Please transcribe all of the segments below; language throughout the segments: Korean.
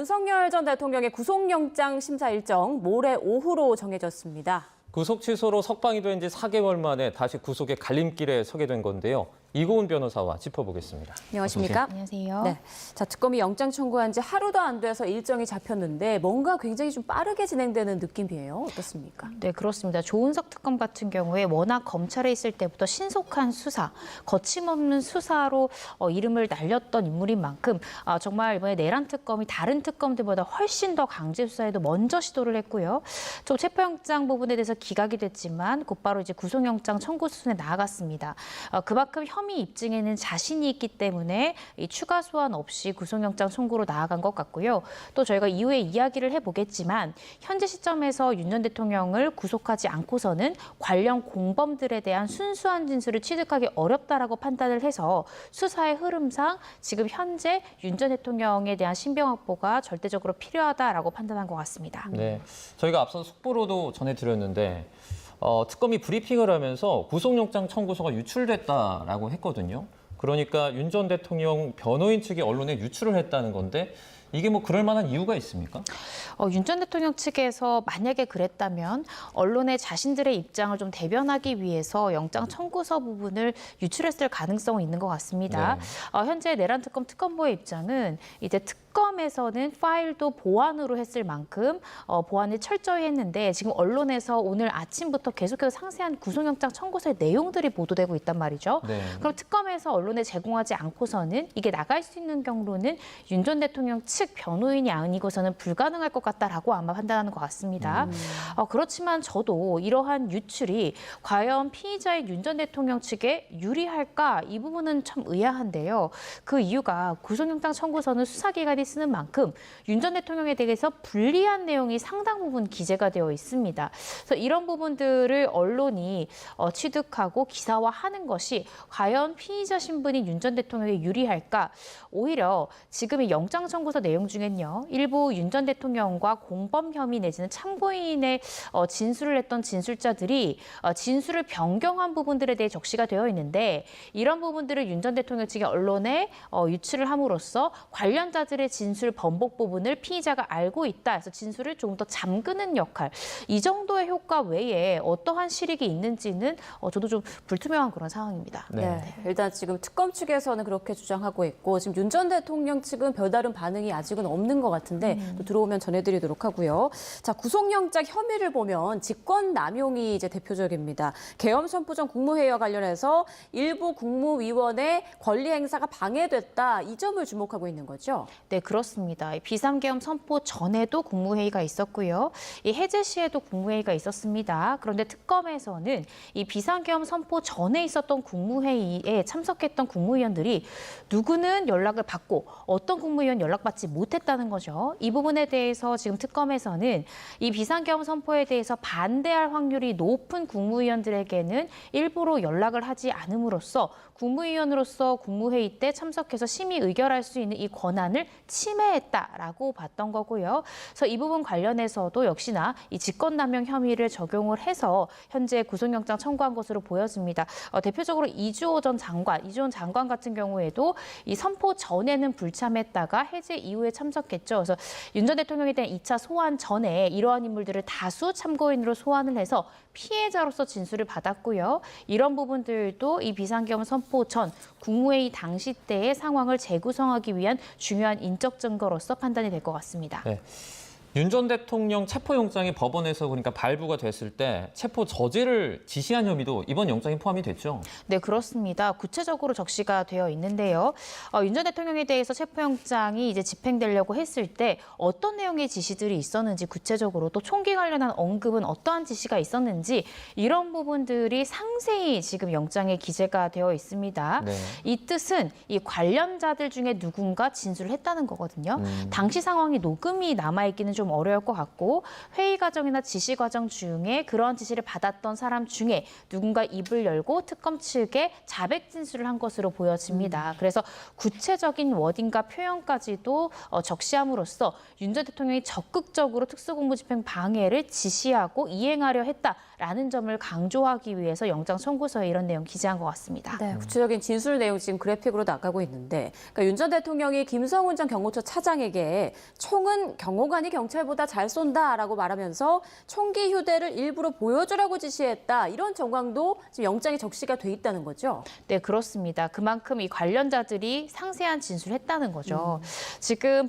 윤석열 전 대통령의 구속영장 심사 일정 모레 오후로 정해졌습니다. 구속 취소로 석방이 된 지 4개월 만에 다시 구속의 갈림길에 서게 된 건데요. 이고은 변호사와 짚어보겠습니다. 안녕하십니까? 안녕하세요. 네. 자, 특검이 영장 청구한 지 하루도 안 돼서 일정이 잡혔는데 뭔가 굉장히 좀 빠르게 진행되는 느낌이에요. 어떻습니까? 네, 그렇습니다. 조은석 특검 같은 경우에 워낙 검찰에 있을 때부터 신속한 수사, 거침없는 수사로 이름을 날렸던 인물인 만큼 정말 이번에 내란 특검이 다른 특검들보다 훨씬 더 강제 수사에도 먼저 시도를 했고요. 좀 체포영장 부분에 대해서 기각이 됐지만 곧바로 이제 구속영장 청구 수순에 나아갔습니다. 그만큼 혐의 입증에는 자신이 있기 때문에 이 추가 소환 없이 구속영장 청구로 나아간 것 같고요. 또 저희가 이후에 이야기를 해보겠지만 현재 시점에서 윤 전 대통령을 구속하지 않고서는 관련 공범들에 대한 순수한 진술을 취득하기 어렵다라고 판단을 해서 수사의 흐름상 지금 현재 윤 전 대통령에 대한 신병 확보가 절대적으로 필요하다라고 판단한 것 같습니다. 네, 저희가 앞서 속보로도 전해드렸는데 특검이 브리핑을 하면서 구속영장 청구서가 유출됐다라고 했거든요. 그러니까 윤 전 대통령 변호인 측이 언론에 유출을 했다는 건데 이게 뭐 그럴 만한 이유가 있습니까? 윤 전 대통령 측에서 만약에 그랬다면 언론에 자신들의 입장을 좀 대변하기 위해서 영장 청구서 부분을 유출했을 가능성은 있는 것 같습니다. 네. 현재 내란 특검 특검부의 입장은 이제 특검에서는 파일도 보안으로 했을 만큼 보안을 철저히 했는데 지금 언론에서 오늘 아침부터 계속해서 상세한 구속영장 청구서의 내용들이 보도되고 있단 말이죠. 네. 그럼 특검에서 언론에 제공하지 않고서는 이게 나갈 수 있는 경로는 윤 전 대통령 측 변호인이 아니고서는 불가능할 것 같다라고 아마 판단하는 것 같습니다. 그렇지만 저도 이러한 유출이 과연 피의자의 윤 전 대통령 측에 유리할까? 이 부분은 참 의아한데요. 그 이유가 구속영장 청구서는 수사기관이 쓰는 만큼 윤 전 대통령에 대해서 불리한 내용이 상당 부분 기재가 되어 있습니다. 그래서 이런 부분들을 언론이 취득하고 기사화하는 것이 과연 피의자 신분인 윤 전 대통령에 유리할까? 오히려 지금 이 영장 청구서 내용 중엔요. 일부 윤 전 대통령과 공범 혐의 내지는 참고인의 진술을 했던 진술자들이 진술을 변경한 부분들에 대해 적시가 되어 있는데 이런 부분들을 윤 전 대통령 측의 언론에 유출을 함으로써 관련자들의 진술 번복 부분을 피의자가 알고 있다 해서 진술을 조금 더 잠그는 역할. 이 정도의 효과 외에 어떠한 실익이 있는지는 저도 좀 불투명한 그런 상황입니다. 네. 일단 지금 특검 측에서는 그렇게 주장하고 있고 지금 윤 전 대통령 측은 별다른 반응이 아직은 없는 것 같은데 또 들어오면 전해드리도록 하고요. 자, 구속영장 혐의를 보면 직권남용이 이제 대표적입니다. 계엄 선포 전 국무회의와 관련해서 일부 국무위원의 권리 행사가 방해됐다. 이 점을 주목하고 있는 거죠? 네, 그렇습니다. 비상계엄 선포 전에도 국무회의가 있었고요. 이 해제 시에도 국무회의가 있었습니다. 그런데 특검에서는 이 비상계엄 선포 전에 있었던 국무회의에 참석했던 국무위원들이 누구는 연락을 받고 어떤 국무위원 연락받지 못했다는 거죠. 이 부분에 대해서 지금 특검에서는 이 비상계엄 선포에 대해서 반대할 확률이 높은 국무위원들에게는 일부러 연락을 하지 않음으로써 국무위원으로서 국무회의 때 참석해서 심의 의결할 수 있는 이 권한을 침해했다라고 봤던 거고요. 그래서 이 부분 관련해서도 역시나 이 직권남용 혐의를 적용을 해서 현재 구속영장 청구한 것으로 보여집니다. 대표적으로 이주호 전 장관 같은 경우에도 이 선포 전에는 불참했다가 해제 이후에 참석했죠. 그래서 윤 전 대통령에 대한 2차 소환 전에 이러한 인물들을 다수 참고인으로 소환을 해서 피해자로서 진술을 받았고요. 이런 부분들도 이 비상계엄 선포 전 국무회의 당시 때의 상황을 재구성하기 위한 중요한 인적 증거로서 판단이 될 것 같습니다. 네. 윤 전 대통령 체포영장이 법원에서 그러니까 발부가 됐을 때 체포 저지를 지시한 혐의도 이번 영장에 포함이 됐죠? 네, 그렇습니다. 구체적으로 적시가 되어 있는데요. 윤 전 대통령에 대해서 체포영장이 이제 집행되려고 했을 때 어떤 내용의 지시들이 있었는지 구체적으로 또 총기 관련한 언급은 어떠한 지시가 있었는지 이런 부분들이 상세히 지금 영장에 기재가 되어 있습니다. 네. 이 뜻은 이 관련자들 중에 누군가 진술을 했다는 거거든요. 당시 상황이 녹음이 남아있기는 좀 어려울 것 같고 회의 과정이나 지시 과정 중에 그런 지시를 받았던 사람 중에 누군가 입을 열고 특검 측에 자백 진술을 한 것으로 보여집니다. 그래서 구체적인 워딩과 표현까지도 적시함으로써 윤 전 대통령이 적극적으로 특수공무집행 방해를 지시하고 이행하려 했다. 있다라는 점을 강조하기 위해서 영장 청구서에 이런 내용 기재한 것 같습니다. 네, 구체적인 진술 내용 지금 그래픽으로 나가고 있는데, 그러니까 윤 전 대통령이 김성훈 전 경호처 차장에게 총은 경호관이 경찰보다 잘 쏜다라고 말하면서 총기 휴대를 일부러 보여주라고 지시했다, 이런 정황도 지금 영장에 적시가 돼 있다는 거죠. 네, 그렇습니다. 그만큼 이 관련자들이 상세한 진술을 했다는 거죠. 지금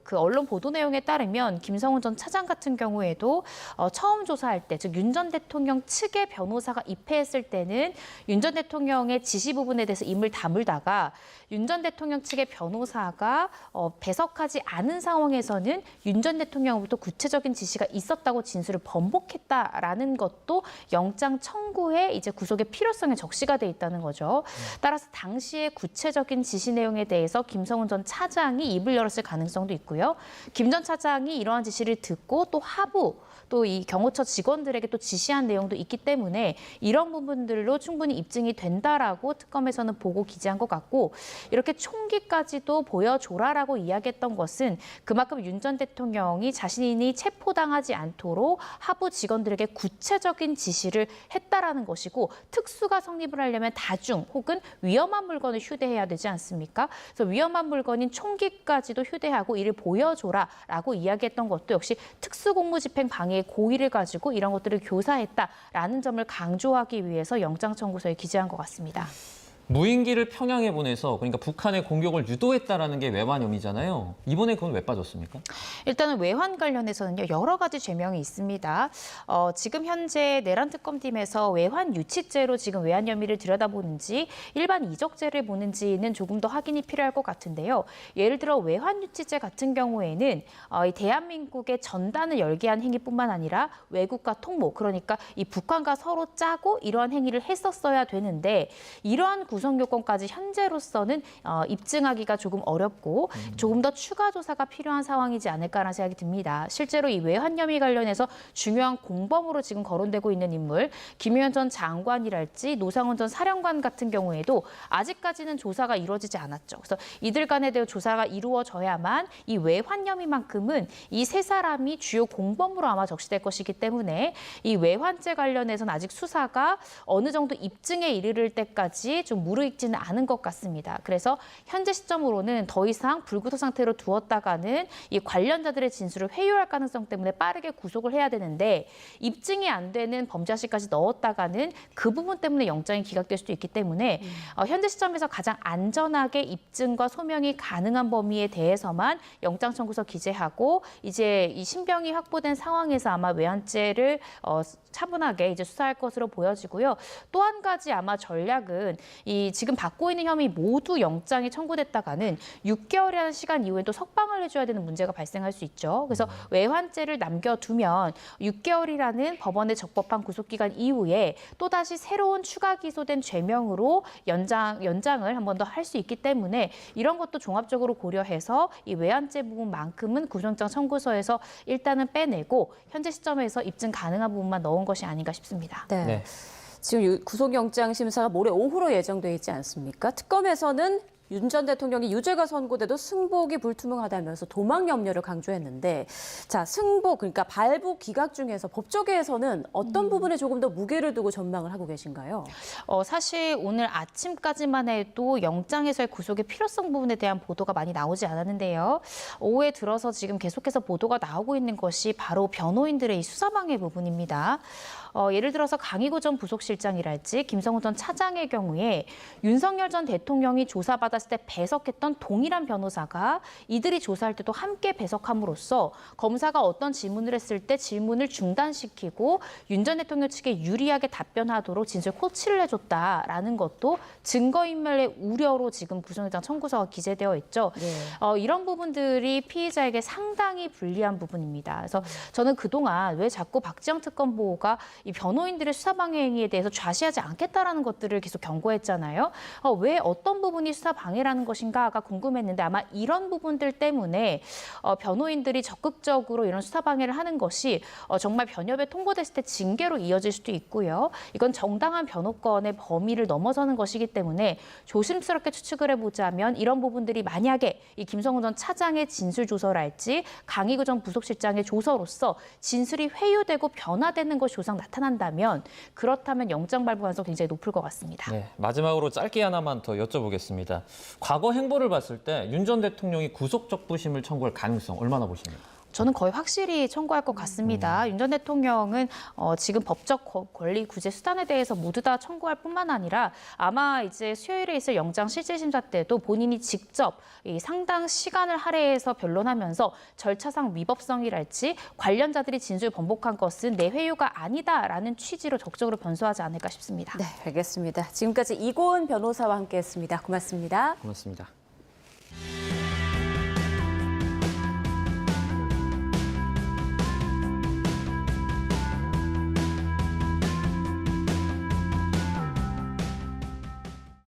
그 언론 보도 내용에 따르면 김성훈 전 차장 같은 경우에도 처음 조사할 때, 즉 윤 전 대통령 측의 변호사가 입회했을 때는 윤 전 대통령의 지시 부분에 대해서 입을 다물다가 윤 전 대통령 측의 변호사가 배석하지 않은 상황에서는 윤 전 대통령으로부터 구체적인 지시가 있었다고 진술을 번복했다라는 것도 영장 청구에 이제 구속의 필요성에 적시가 돼 있다는 거죠. 따라서 당시의 구체적인 지시 내용에 대해서 김성훈 전 차장이 입을 열었을 가능성도 있고요. 김 전 차장이 이러한 지시를 듣고 또 하부 또 이 경호처 직원들에게 또 지시한 내용도 있기 때문에 이런 부분들로 충분히 입증이 된다라고 특검에서는 보고 기재한 것 같고, 이렇게 총기까지도 보여줘라라고 이야기했던 것은 그만큼 윤 전 대통령이 자신이 체포당하지 않도록 하부 직원들에게 구체적인 지시를 했다라는 것이고, 특수가 성립을 하려면 다중 혹은 위험한 물건을 휴대해야 되지 않습니까? 그래서 위험한 물건인 총기까지도 휴대하고 이를 보여줘라라고 이야기했던 것도 역시 특수공무집행 방해의 고의를 가지고 이런 것들을 교사했다라는 점을 강조하기 위해서 영장 청구서에 기재한 것 같습니다. 무인기를 평양에 보내서 그러니까 북한의 공격을 유도했다라는 게 외환 혐의잖아요. 이번에 그건 왜 빠졌습니까? 일단은 외환 관련해서는요, 여러 가지 죄명이 있습니다. 지금 현재 내란 특검팀에서 외환 유치죄로 지금 외환 혐의를 들여다보는지 일반 이적죄를 보는지는 조금 더 확인이 필요할 것 같은데요. 예를 들어 외환 유치죄 같은 경우에는 이 대한민국의 전단을 열게한 행위뿐만 아니라 외국과 통모, 그러니까 이 북한과 서로 짜고 이러한 행위를 했었어야 되는데 이러한 구성 요건까지 현재로서는 입증하기가 조금 어렵고 조금 더 추가 조사가 필요한 상황이지 않을까라는 생각이 듭니다. 실제로 이 외환 혐의 관련해서 중요한 공범으로 지금 거론되고 있는 인물, 김용현 전 장관이랄지 노상원 전 사령관 같은 경우에도 아직까지는 조사가 이루어지지 않았죠. 그래서 이들 간에 대한 조사가 이루어져야만 이 외환 혐의만큼은 이 세 사람이 주요 공범으로 아마 적시될 것이기 때문에 이 외환죄 관련해서는 아직 수사가 어느 정도 입증에 이르를 때까지 좀 무르익지는 않은 것 같습니다. 그래서 현재 시점으로는 더 이상 불구속 상태로 두었다가는 이 관련자들의 진술을 회유할 가능성 때문에 빠르게 구속을 해야 되는데 입증이 안 되는 범죄사실까지 넣었다가는 그 부분 때문에 영장이 기각될 수도 있기 때문에 현재 시점에서 가장 안전하게 입증과 소명이 가능한 범위에 대해서만 영장 청구서 기재하고 이제 이 신병이 확보된 상황에서 아마 외환죄를 차분하게 이제 수사할 것으로 보여지고요. 또 한 가지 아마 전략은 이 지금 받고 있는 혐의 모두 영장이 청구됐다가는 6개월이라는 시간 이후에 또 석방을 해줘야 되는 문제가 발생할 수 있죠. 그래서 외환죄를 남겨두면 6개월이라는 법원의 적법한 구속기간 이후에 또다시 새로운 추가 기소된 죄명으로 연장을 한 번 더 할 수 있기 때문에 이런 것도 종합적으로 고려해서 이 외환죄 부분만큼은 구속영장 청구서에서 일단은 빼내고 현재 시점에서 입증 가능한 부분만 넣은 것이 아닌가 싶습니다. 네. 네. 지금 구속영장 심사가 모레 오후로 예정돼 있지 않습니까? 특검에서는 윤 전 대통령이 유죄가 선고돼도 승복이 불투명하다면서 도망 염려를 강조했는데, 자, 승복, 그러니까 발부 기각 중에서 법조계에서는 어떤 부분에 조금 더 무게를 두고 전망을 하고 계신가요? 사실 오늘 아침까지만 해도 영장에서의 구속의 필요성 부분에 대한 보도가 많이 나오지 않았는데요. 오후에 들어서 지금 계속해서 보도가 나오고 있는 것이 바로 변호인들의 이 수사방해 부분입니다. 예를 들어서 강희구 전 부속실장이랄지 김성훈 전 차장의 경우에 윤석열 전 대통령이 조사받았을 때 배석했던 동일한 변호사가 이들이 조사할 때도 함께 배석함으로써 검사가 어떤 질문을 했을 때 질문을 중단시키고 윤 전 대통령 측에 유리하게 답변하도록 진술 코치를 해줬다라는 것도 증거인멸의 우려로 지금 구속영장 청구서가 기재되어 있죠. 네. 이런 부분들이 피의자에게 상당히 불리한 부분입니다. 그래서 저는 그동안 왜 자꾸 박지영 특검보가 이 변호인들의 수사방해 행위에 대해서 좌시하지 않겠다라는 것들을 계속 경고했잖아요. 왜 어떤 부분이 수사방해 방해라는 것인가가 궁금했는데 아마 이런 부분들 때문에 변호인들이 적극적으로 이런 수사 방해를 하는 것이 정말 변협에 통보됐을 때 징계로 이어질 수도 있고요. 이건 정당한 변호권의 범위를 넘어서는 것이기 때문에 조심스럽게 추측을 해보자면 이런 부분들이 만약에 이 김성훈 전 차장의 진술 조서랄지 강희구 전 부속실장의 조서로서 진술이 회유되고 변화되는 것이 조상 나타난다면 그렇다면 영장 발부 가능성이 굉장히 높을 것 같습니다. 네, 마지막으로 짧게 하나만 더 여쭤보겠습니다. 과거 행보를 봤을 때 윤 전 대통령이 구속적부심을 청구할 가능성 얼마나 보십니까? 저는 거의 확실히 청구할 것 같습니다. 윤 전 대통령은 지금 법적 권리 구제 수단에 대해서 모두 다 청구할 뿐만 아니라 아마 이제 수요일에 있을 영장 실질심사 때도 본인이 직접 이 상당 시간을 할애해서 변론하면서 절차상 위법성이랄지 관련자들이 진술 번복한 것은 내 회유가 아니다라는 취지로 적극적으로 변소하지 않을까 싶습니다. 네, 알겠습니다. 지금까지 이고은 변호사와 함께했습니다. 고맙습니다. 고맙습니다.